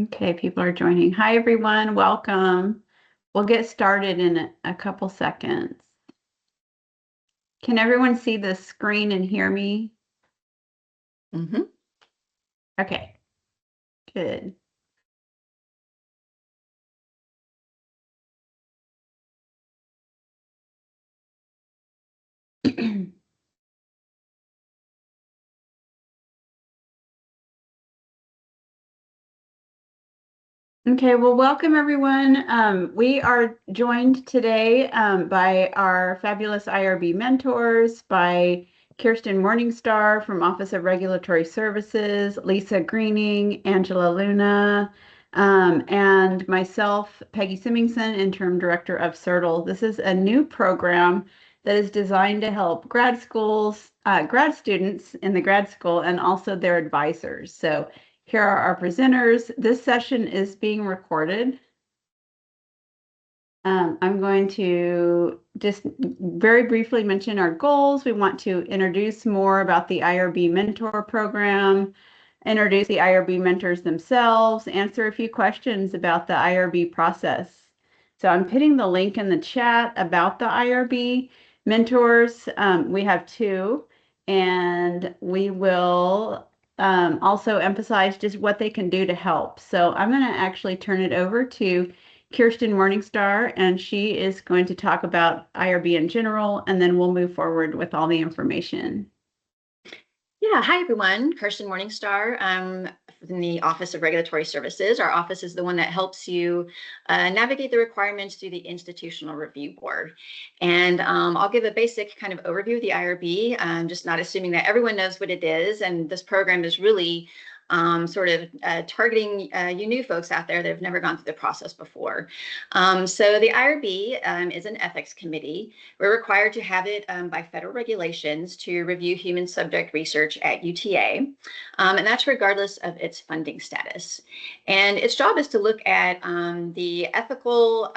Okay, people are joining. Hi, everyone. Welcome. We'll get started in a couple seconds. Can everyone see the screen and hear me? Okay, good. Okay, well, welcome everyone. We are joined today by our fabulous IRB mentors, by Kirstin Morningstar from Office of Regulatory Services, Lisa Greening, Angela Luna, and myself, Peggy Semingson, Interim Director of CIRTL. This is a new program that is designed to help grad students in the grad school and also their advisors. So here are our presenters. This session is being recorded. I'm going to just very briefly mention our goals. We want to introduce more about the IRB mentor program, introduce the IRB mentors themselves, answer a few questions about the IRB process. So I'm putting the link in the chat about the IRB mentors. We have two, and we will also emphasize just what they can do to help. So I'm going to actually turn it over to Kirstin Morningstar, and she is going to talk about IRB in general, and then we'll move forward with all the information. Yeah, hi everyone, Kirstin Morningstar. I'm in the Office of Regulatory Services. Our office is the one that helps you navigate the requirements through the Institutional Review Board. And I'll give a basic kind of overview of the IRB. I'm just not assuming that everyone knows what it is. And this program is really targeting you new folks out there that have never gone through the process before. So the IRB is an ethics committee. We're required to have it by federal regulations to review human subject research at UTA, and that's regardless of its funding status. And its job is to look at the ethical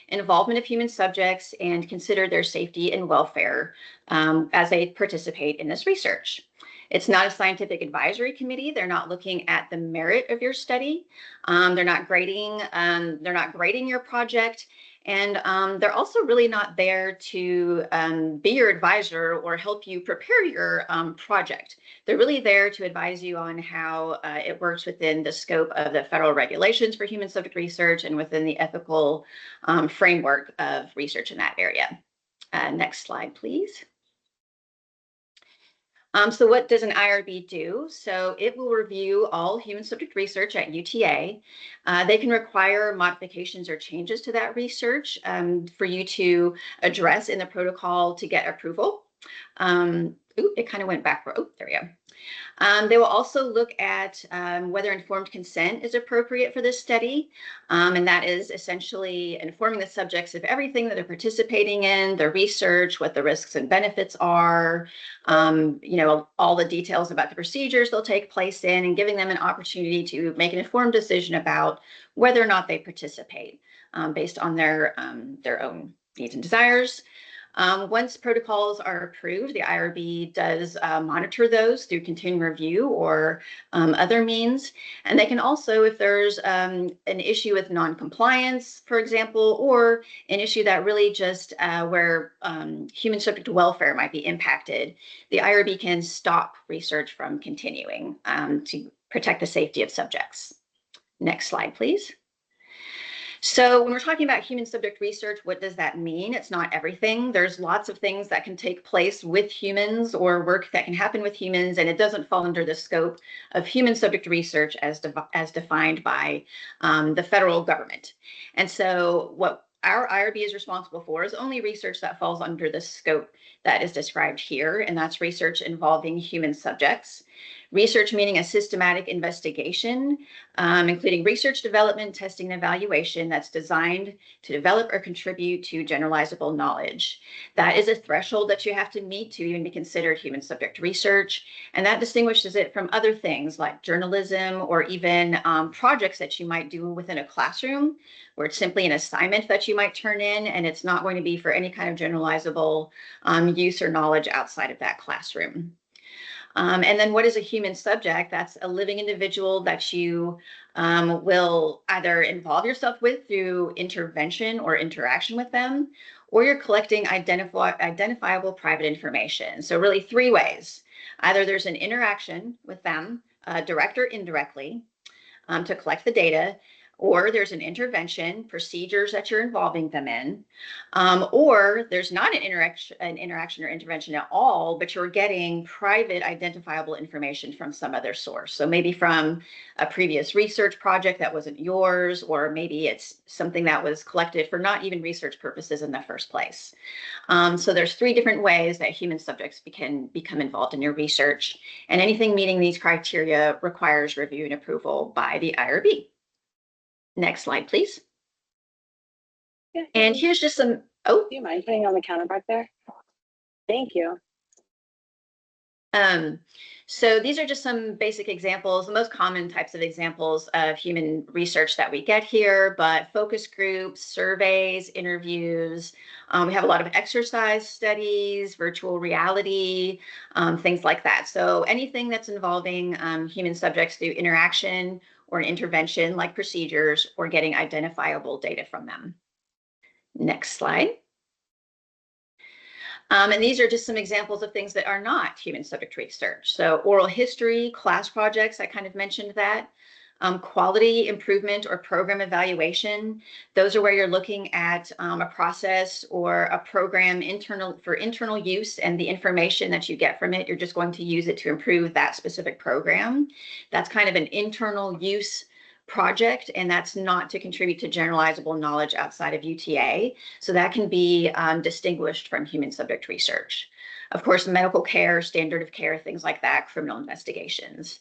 involvement of human subjects and consider their safety and welfare as they participate in this research. It's not a scientific advisory committee. They're not looking at the merit of your study. They're not grading your project. And they're also really not there to be your advisor or help you prepare your project. They're really there to advise you on how it works within the scope of the federal regulations for human subject research and within the ethical framework of research in that area. Next slide, please. So what does an IRB do? So it will review all human subject research at UTA. They can require modifications or changes to that research for you to address in the protocol to get approval. It kind of went backward. Oh, there we go. They will also look at whether informed consent is appropriate for this study. And that is essentially informing the subjects of everything that they're participating in, their research, what the risks and benefits are, all the details about the procedures they'll take place in, and giving them an opportunity to make an informed decision about whether or not they participate based on their own needs and desires. Once protocols are approved, the IRB does monitor those through continuing review or other means. And they can also, if there's an issue with non-compliance, for example, or an issue that really just where human subject welfare might be impacted, the IRB can stop research from continuing to protect the safety of subjects. Next slide, please. So when we're talking about human subject research, what does that mean? It's not everything. There's lots of things that can take place with humans or work that can happen with humans, and it doesn't fall under the scope of human subject research as defined by the federal government. And so what our IRB is responsible for is only research that falls under the scope that is described here, and that's research involving human subjects. Research meaning a systematic investigation, including research development, testing, and evaluation that's designed to develop or contribute to generalizable knowledge. That is a threshold that you have to meet to even be considered human subject research, and that distinguishes it from other things like journalism or even projects that you might do within a classroom, where it's simply an assignment that you might turn in, and it's not going to be for any kind of generalizable use or knowledge outside of that classroom. And then what is a human subject? That's a living individual that you will either involve yourself with through intervention or interaction with them, or you're collecting identifiable private information. So really three ways. Either there's an interaction with them, direct or indirectly, to collect the data, or there's an intervention, procedures that you're involving them in, or there's not an interaction or intervention at all, but you're getting private identifiable information from some other source. So maybe from a previous research project that wasn't yours, or maybe it's something that was collected for not even research purposes in the first place. So there's three different ways that human subjects can become involved in your research, and anything meeting these criteria requires review and approval by the IRB. Next slide, please. Yeah. And here's just some, oh. Do you mind putting on the counter back there? Thank you. So these are just some basic examples, the most common types of examples of human research that we get here, but focus groups, surveys, interviews. We have a lot of exercise studies, virtual reality, things like that. So anything that's involving human subjects through interaction or an intervention like procedures or getting identifiable data from them. Next slide. And these are just some examples of things that are not human subject research. So oral history, class projects, I kind of mentioned that. Quality improvement or program evaluation. Those are where you're looking at a process or a program for internal use, and the information that you get from it, you're just going to use it to improve that specific program. That's kind of an internal use project, and that's not to contribute to generalizable knowledge outside of UTA. So that can be distinguished from human subject research. Of course, medical care, standard of care, things like that, criminal investigations.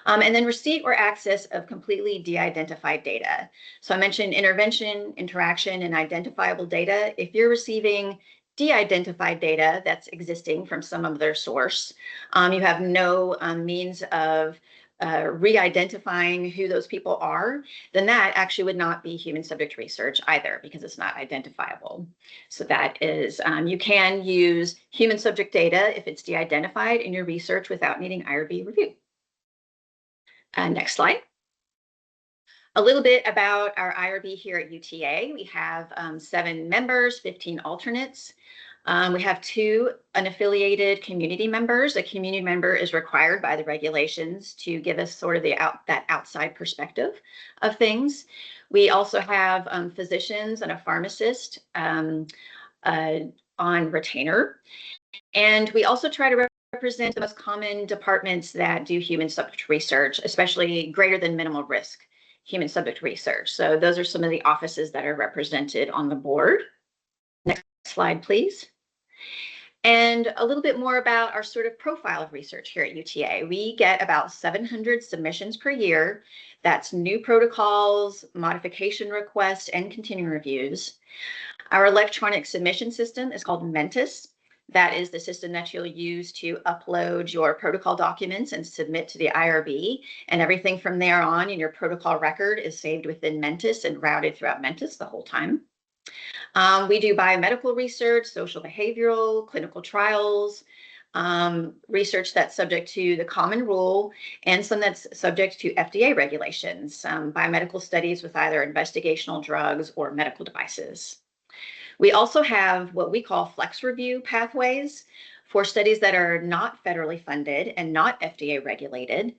And then receipt or access of completely de-identified data. So I mentioned intervention, interaction, and identifiable data. If you're receiving de-identified data that's existing from some other source, you have no means of re-identifying who those people are, then that actually would not be human subject research either, because it's not identifiable. So that is, you can use human subject data if it's de-identified in your research without needing IRB review. Next slide. A little bit about our IRB here at UTA. We have 7 members, 15 alternates. We have 2 unaffiliated community members. A community member is required by the regulations to give us sort of that outside perspective of things. We also have physicians and a pharmacist on retainer. And we also try to represent the most common departments that do human subject research, especially greater than minimal risk human subject research. So those are some of the offices that are represented on the board. Next slide, please. And a little bit more about our sort of profile of research here at UTA. We get about 700 submissions per year. That's new protocols, modification requests, and continuing reviews. Our electronic submission system is called Mentis. That is the system that you'll use to upload your protocol documents and submit to the IRB. And everything from there on in your protocol record is saved within Mentis and routed throughout Mentis the whole time. We do biomedical research, social behavioral, clinical trials, research that's subject to the common rule, and some that's subject to FDA regulations, biomedical studies with either investigational drugs or medical devices. We also have what we call flex review pathways for studies that are not federally funded and not FDA regulated.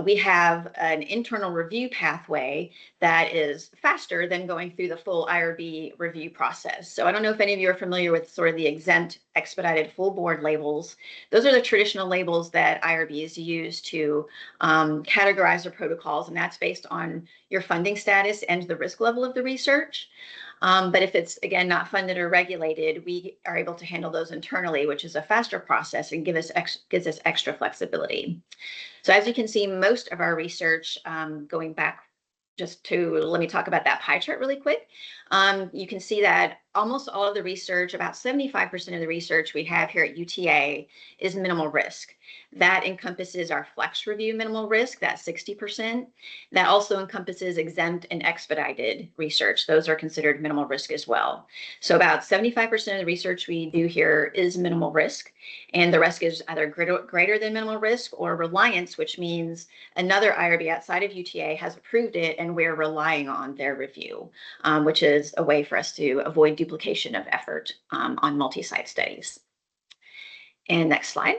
We have an internal review pathway that is faster than going through the full IRB review process. So I don't know if any of you are familiar with sort of the exempt, expedited, full board labels. Those are the traditional labels that IRBs use to categorize their protocols, and that's based on your funding status and the risk level of the research. But if it's, again, not funded or regulated, we are able to handle those internally, which is a faster process and gives us extra flexibility. So as you can see, most of our research, going back let me talk about that pie chart really quick. You can see that almost all of the research, about 75% of the research we have here at UTA is minimal risk. That encompasses our flex review minimal risk, that's 60%. That also encompasses exempt and expedited research. Those are considered minimal risk as well. So about 75% of the research we do here is minimal risk, and the rest is either greater than minimal risk or reliance, which means another IRB outside of UTA has approved it and we're relying on their review, which is a way for us to avoid duplication of effort on multi-site studies. And next slide.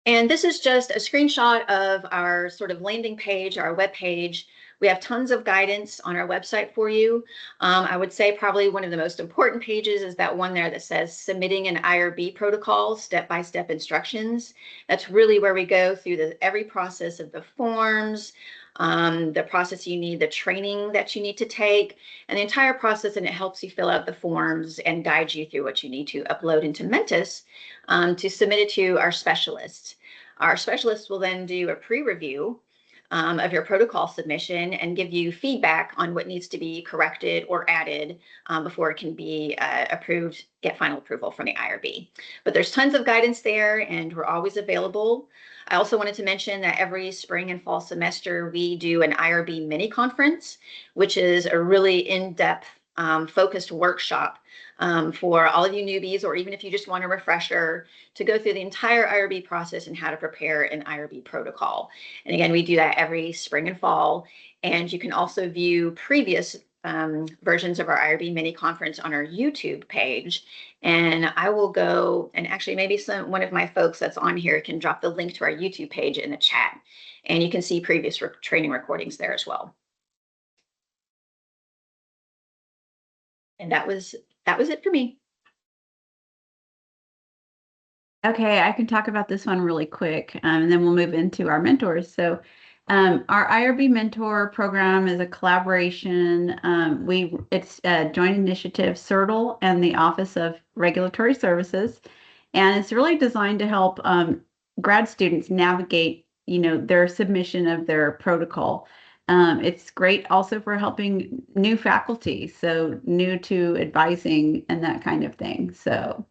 And this is just a screenshot of our sort of landing page, our web page. We have tons of guidance on our website for you. I would say probably one of the most important pages is that one there that says submitting an IRB protocol, step-by-step instructions. That's really where we go through every process of the forms, the process you need, the training that you need to take, and the entire process, and it helps you fill out the forms and guide you through what you need to upload into Mentis to submit it to our specialists. Our specialists will then do a pre-review of your protocol submission and give you feedback on what needs to be corrected or added before it can be approved, get final approval from the IRB. But there's tons of guidance there, and we're always available. I also wanted to mention that every spring and fall semester, we do an IRB mini conference, which is a really in-depth focused workshop for all of you newbies, or even if you just want a refresher, to go through the entire IRB process and how to prepare an IRB protocol. And again, we do that every spring and fall. And you can also view previous versions of our IRB mini conference on our YouTube page. And I will go, and actually maybe one of my folks that's on here can drop the link to our YouTube page in the chat. And you can see previous training recordings there as well. And that was it for me. Okay, I can talk about this one really quick, and then we'll move into our mentors. So our IRB mentor program is a collaboration. It's a joint initiative, CIRTL and the Office of Regulatory Services, and it's really designed to help grad students navigate, their submission of their protocol. It's great also for helping new faculty, so new to advising and that kind of thing. So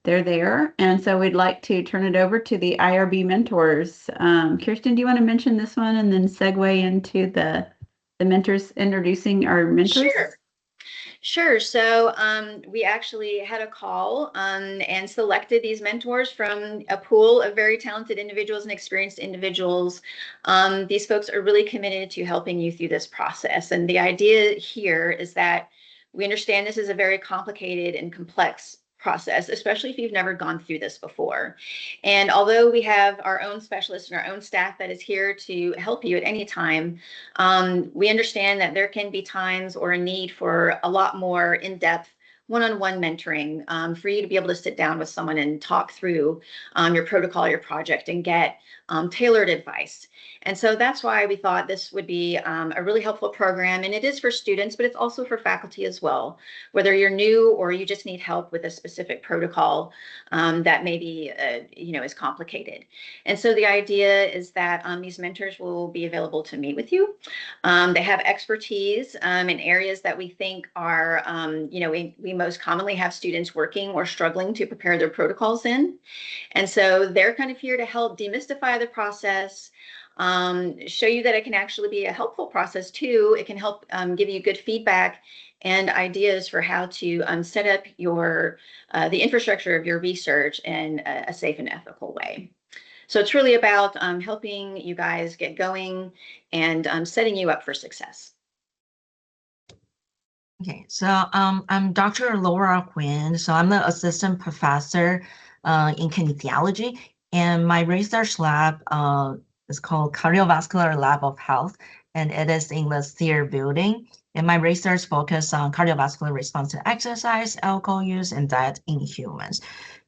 they're there. And so we'd like to turn it over to the IRB mentors. Kirstin, do you want to mention this one and then segue into the mentors, introducing our mentors? Sure. So we actually had a call and selected these mentors from a pool of very talented individuals and experienced individuals. These folks are really committed to helping you through this process. And the idea here is that we understand this is a very complicated and complex process, especially if you've never gone through this before. And although we have our own specialists and our own staff that is here to help you at any time, we understand that there can be times or a need for a lot more in-depth one-on-one mentoring for you to be able to sit down with someone and talk through your protocol, your project, and get tailored advice. And so that's why we thought this would be a really helpful program. And it is for students, but it's also for faculty as well, whether you're new or you just need help with a specific protocol that maybe, is complicated. And so the idea is that these mentors will be available to meet with you. They have expertise in areas that we think are, we most commonly have students working or struggling to prepare their protocols in. And so they're kind of here to help demystify the process, show you that it can actually be a helpful process too. It can help give you good feedback and ideas for how to set up the infrastructure of your research in a safe and ethical way. So it's really about helping you guys get going and setting you up for success. Okay, so I'm Dr. Laura Quinn. So I'm the assistant professor in kinesiology, and my research lab is called Cardiovascular Lab of Health, and it is in the SEER building. And my research focuses on cardiovascular response to exercise, alcohol use, and diet in humans.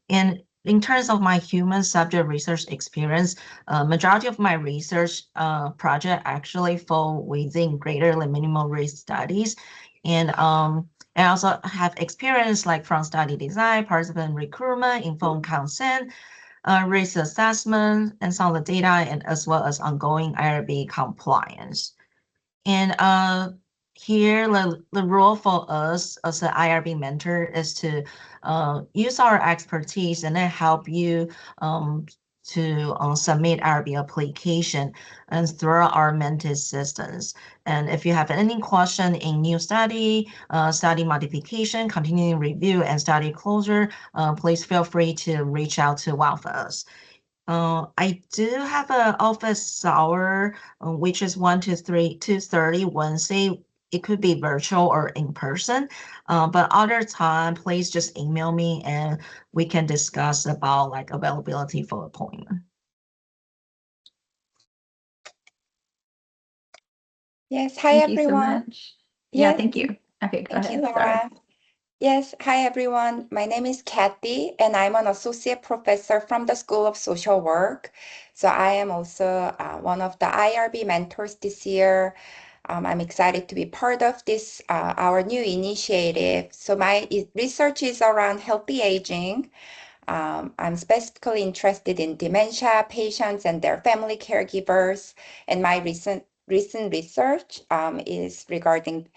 And in terms of my human subject research experience, majority of my research project actually fall within greater than minimal risk studies. And I also have experience like from study design, participant recruitment, informed consent, risk assessment, and some of the data, and as well as ongoing IRB compliance. And here, the role for us as an IRB mentor is to use our expertise and then help you to submit IRB application and through our mentor systems. And if you have any question in new study, study modification, continuing review, and study closure, please feel free to reach out to one of us. I do have an office hour, which is 1 to 2:30 Wednesday. It could be virtual or in person, but other time, please just email me and we can discuss about like availability for appointment. Yes, hi Thank you so everyone. much. Yeah, Yes, thank you. Okay, go thank you, ahead. Sorry. Laura. Yes, hi everyone. My name is Kathy, and I'm an associate professor from the School of Social Work. So I am also one of the IRB mentors this year. I'm excited to be part of this, our new initiative. So my research is around healthy aging. I'm specifically interested in dementia patients and their family caregivers. And my recent research is regarding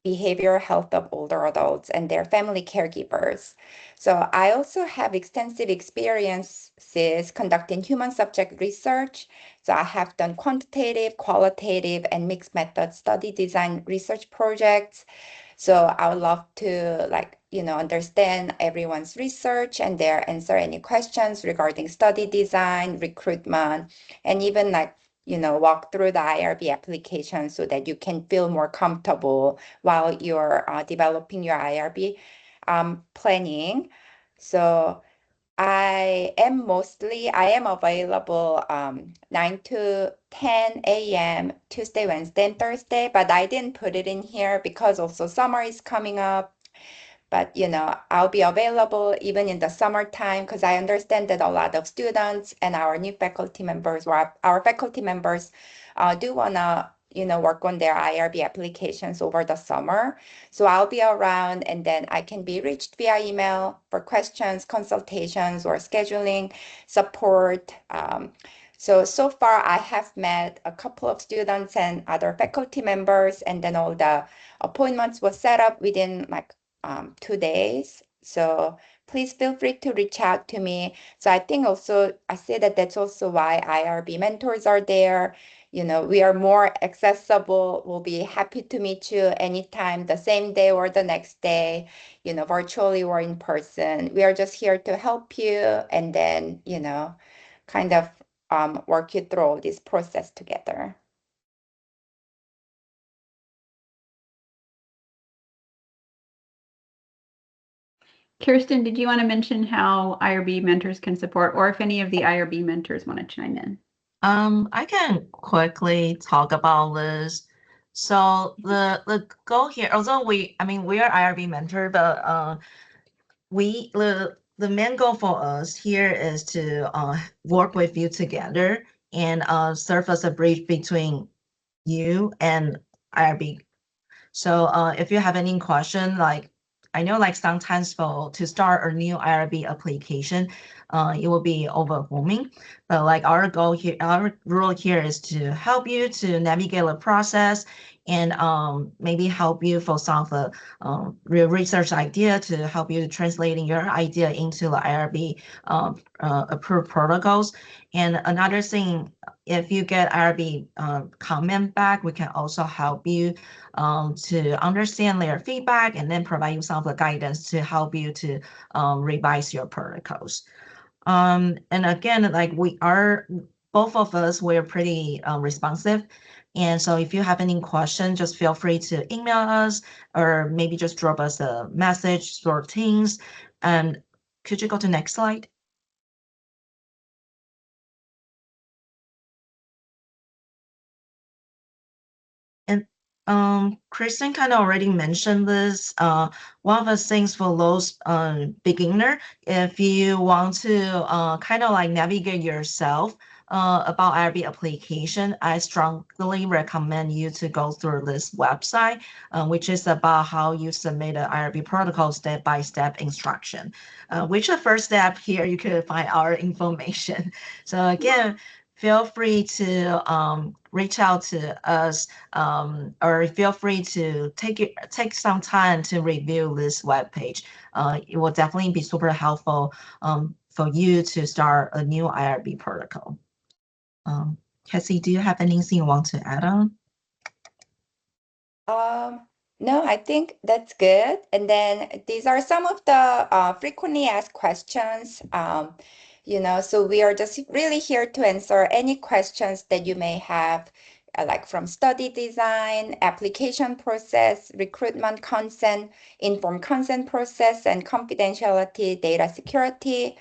behavioral health of older adults and their family caregivers. So I also have extensive experiences conducting human subject research. So I have done quantitative, qualitative, and mixed method study design research projects. So I would love to understand everyone's research and answer any questions regarding study design, recruitment, and even walk through the IRB application so that you can feel more comfortable while you're developing your IRB planning. So I am available 9 to 10 a.m. Tuesday, Wednesday, and Thursday, but I didn't put it in here because also summer is coming up. But I'll be available even in the summertime because I understand that a lot of students and our new faculty members or our faculty members do wanna work on their IRB applications over the summer. So I'll be around, and then I can be reached via email for questions, consultations, or scheduling support. So far I have met a couple of students and other faculty members, and then all the appointments were set up within 2 days. So please feel free to reach out to me. So I think also I say that that's also why IRB mentors are there. We are more accessible. We'll be happy to meet you anytime, the same day or the next day, virtually or in person. We are just here to help you and then, kind of work you through this process together. Kirstin, did you want to mention how IRB mentors can support, or if any of the IRB mentors want to chime in? I can quickly talk about this. So the goal here, although we are IRB mentor, but the main goal for us here is to work with you together and serve as a bridge between you and IRB. So if you have any question, like I know like sometimes to start a new IRB application, it will be overwhelming. But like our goal here, our role here is to help you to navigate the process and maybe help you for some of the real research idea to help you translating your idea into the IRB approved protocols. And another thing, if you get IRB comment back, we can also help you to understand their feedback and then provide you some of the guidance to help you to revise your protocols. And again, like both of us, we're pretty responsive. And so if you have any questions, just feel free to email us or maybe just drop us a message through Teams. And could you go to next slide? And Kirstin kind of already mentioned this. One of the things for those beginner, if you want to kind of like navigate yourself about IRB application, I strongly recommend you to go through this website, which is about how you submit an IRB protocol step-by-step instruction. Which the first step here, you can find our information. So again, feel free to reach out to us, or feel free to take some time to review this webpage. It will definitely be super helpful for you to start a new IRB protocol. Cassie, do you have anything you want to add on? No, I think that's good. And then these are some of the frequently asked questions. So we are just really here to answer any questions that you may have, like from study design, application process, recruitment consent, informed consent process, and confidentiality, data security,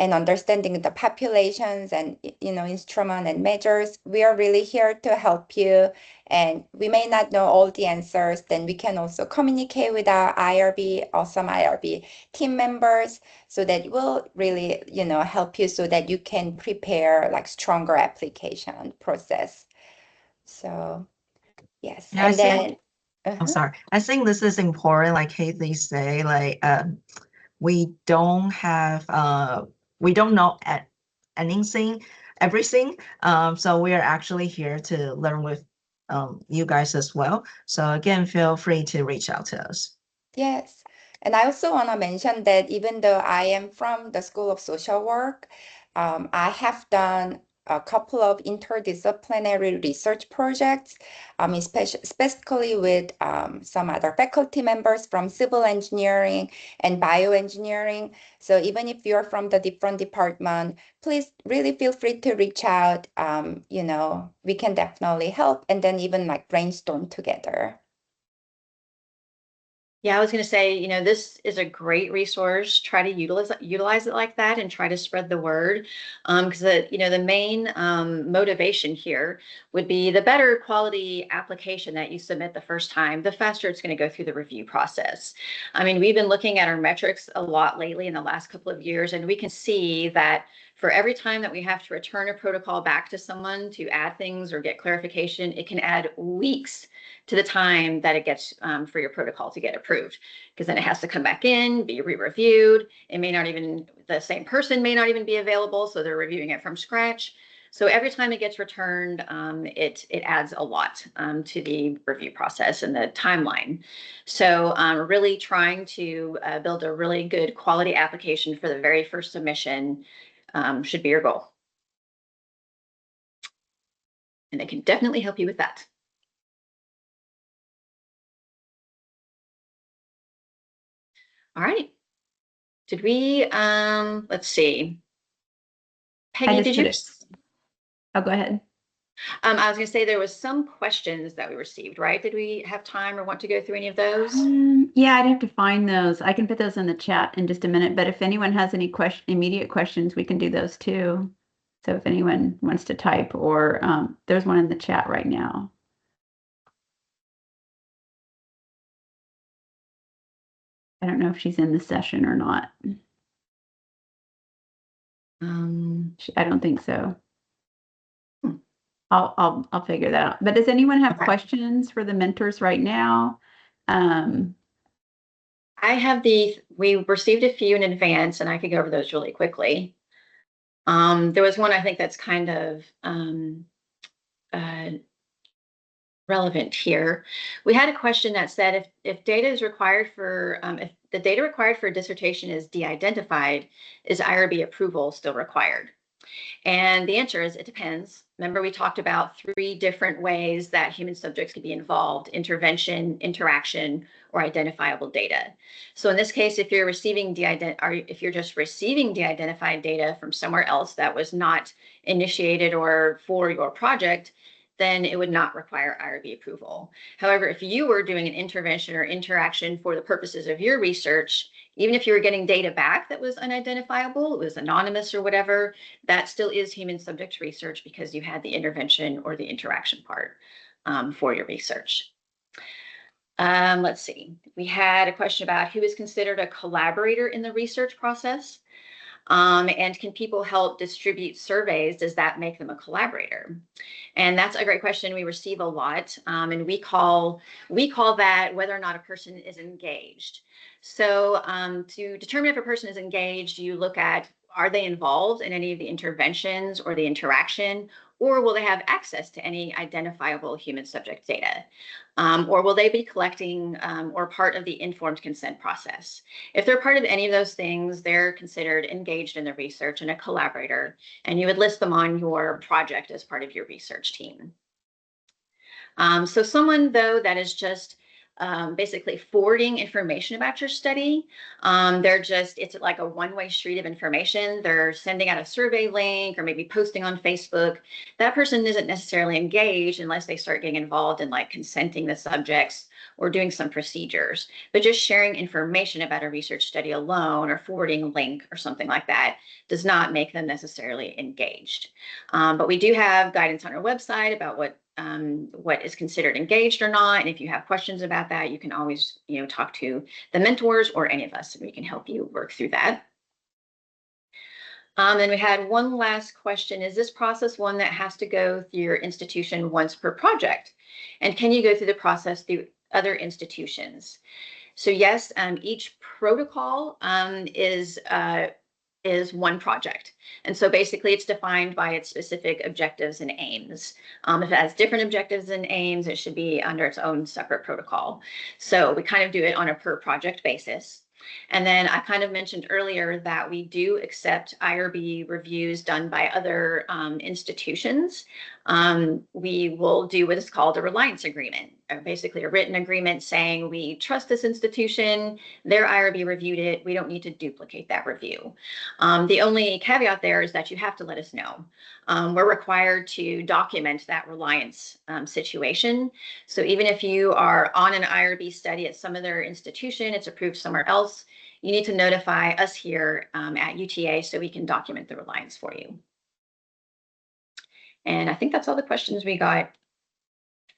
and understanding the populations and instrument and measures. We are really here to help you, and we may not know all the answers. Then we can also communicate with our awesome IRB team members, so that will really help you so that you can prepare like stronger application process. So yes, Yeah, and then I'm sorry. I think this is important, like Casey say, like we don't know everything. So we are actually here to learn with you guys as well. So again, feel free to reach out to us. Yes. And I also want to mention that even though I am from the School of Social Work, I have done a couple of interdisciplinary research projects, specifically with some other faculty members from civil engineering and bioengineering. So even if you're from the different department, please really feel free to reach out. We can definitely help, and then even like brainstorm together. Yeah, I was going to say, this is a great resource. Try to utilize it like that and try to spread the word. Because the main motivation here would be the better quality application that you submit the first time, the faster it's going to go through the review process. I mean, we've been looking at our metrics a lot lately in the last couple of years, and we can see that for every time that we have to return a protocol back to someone to add things or get clarification, it can add weeks to the time that it gets for your protocol to get approved, because then it has to come back in, be re-reviewed. The same person may not even be available, so they're reviewing it from scratch. So every time it gets returned, it adds a lot to the review process and the timeline. So really trying to build a really good quality application for the very first submission should be your goal. And they can definitely help you with that. All right. Did we, let's see. Peggy, did you? Oh, go ahead. I was going to say there was some questions that we received, right? Did we have time or want to go through any of those? Yeah, I'd have to find those. I can put those in the chat in just a minute, but if anyone has any immediate questions, we can do those too. So if anyone wants to type, or there's one in the chat right now. I don't know if she's in the session or not. I don't think so. I'll figure that out. But does anyone have questions for the mentors right now? We received a few in advance, and I could go over those really quickly. There was one I think that's kind of relevant here. We had a question that said if data is required for if the data required for a dissertation is de-identified, is IRB approval still required? And the answer is it depends. Remember, we talked about 3 different ways that human subjects could be involved: intervention, interaction, or identifiable data. So in this case, if you're just receiving de-identified data from somewhere else that was not initiated or for your project, then it would not require IRB approval. However, if you were doing an intervention or interaction for the purposes of your research, even if you were getting data back that was unidentifiable, it was anonymous or whatever, that still is human subject research because you had the intervention or the interaction part for your research. Let's see. We had a question about who is considered a collaborator in the research process. And can people help distribute surveys? Does that make them a collaborator? And that's a great question we receive a lot. And we call that whether or not a person is engaged. So to determine if a person is engaged, you look at, are they involved in any of the interventions or the interaction, or will they have access to any identifiable human subject data? Or will they be collecting or part of the informed consent process? If they're part of any of those things, they're considered engaged in the research and a collaborator, and you would list them on your project as part of your research team. So someone, though, that is just basically forwarding information about your study. It's like a one-way street of information. They're sending out a survey link or maybe posting on Facebook. That person isn't necessarily engaged unless they start getting involved in like consenting the subjects or doing some procedures. But just sharing information about a research study alone or forwarding a link or something like that does not make them necessarily engaged. But we do have guidance on our website about what is considered engaged or not. And if you have questions about that, you can always, talk to the mentors or any of us, and we can help you work through that. And we had one last question. Is this process one that has to go through your institution once per project? And can you go through the process through other institutions? So yes, each protocol is one project. And so basically it's defined by its specific objectives and aims. If it has different objectives and aims, it should be under its own separate protocol. So we kind of do it on a per project basis. And then I kind of mentioned earlier that we do accept IRB reviews done by other institutions. We will do what is called a reliance agreement, or basically a written agreement saying we trust this institution, their IRB reviewed it, we don't need to duplicate that review. The only caveat there is that you have to let us know. We're required to document that reliance situation. So even if you are on an IRB study at some other institution, it's approved somewhere else, you need to notify us here at UTA so we can document the reliance for you. And I think that's all the questions we got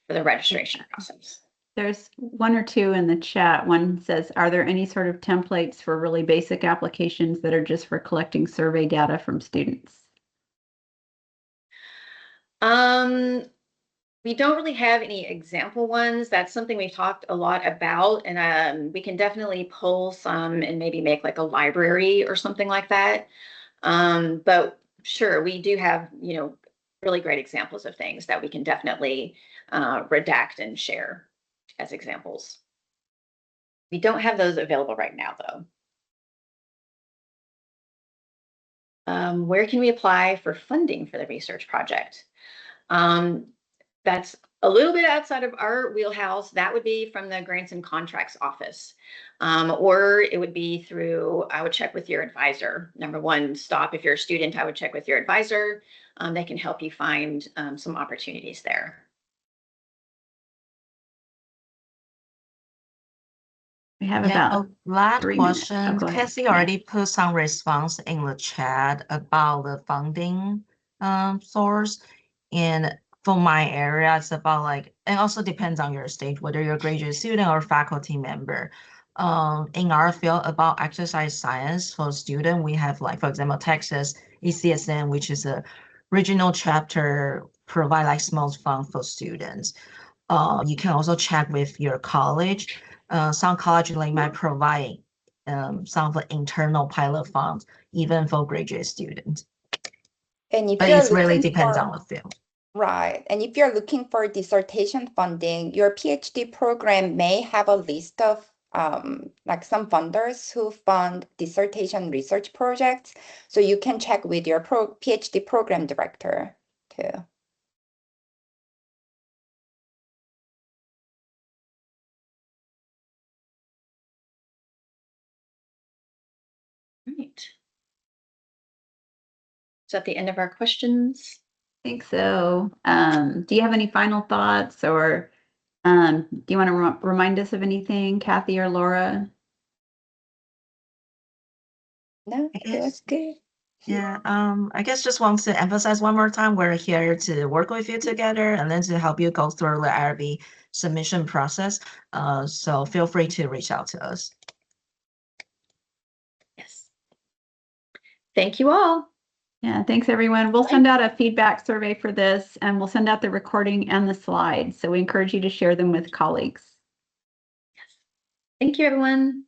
for the registration process. There's one or two in the chat. One says, are there any sort of templates for really basic applications that are just for collecting survey data from students? We don't really have any example ones. That's something we've talked a lot about, and we can definitely pull some and maybe make like a library or something like that. But sure, we do have, really great examples of things that we can definitely redact and share as examples. We don't have those available right now, though. Where can we apply for funding for the research project? That's a little bit outside of our wheelhouse. That would be from the Grants and Contracts Office. Or it would be through, I would check with your advisor. Number one stop, if you're a student, I would check with your advisor. They can help you find some opportunities there. We have about last question. Cassie already put some response in the chat about the funding source. And for my area, it's about like, it also depends on your stage, whether you're a graduate student or faculty member. In our field about exercise science for student, we have like, for example, Texas ECSN, which is a regional chapter, provide like small fund for students. You can also check with your college. Some college like might provide some of the internal pilot funds, even for graduate students. And but it really depends on the field. Right. And if you're looking for dissertation funding, your PhD program may have a list of like some funders who fund dissertation research projects. So you can check with your PhD program director too. Right. Is that the end of our questions? I think so. Do you have any final thoughts, or do you want to remind us of anything, Kathy or Laura? No, it was good. Yeah, I guess just want to emphasize one more time, we're here to work with you together and then to help you go through the IRB submission process. So feel free to reach out to us. Yes. Thank you all. Yeah, thanks everyone. We'll send out a feedback survey for this, and we'll send out the recording and the slides. So we encourage you to share them with colleagues. Thank you, everyone.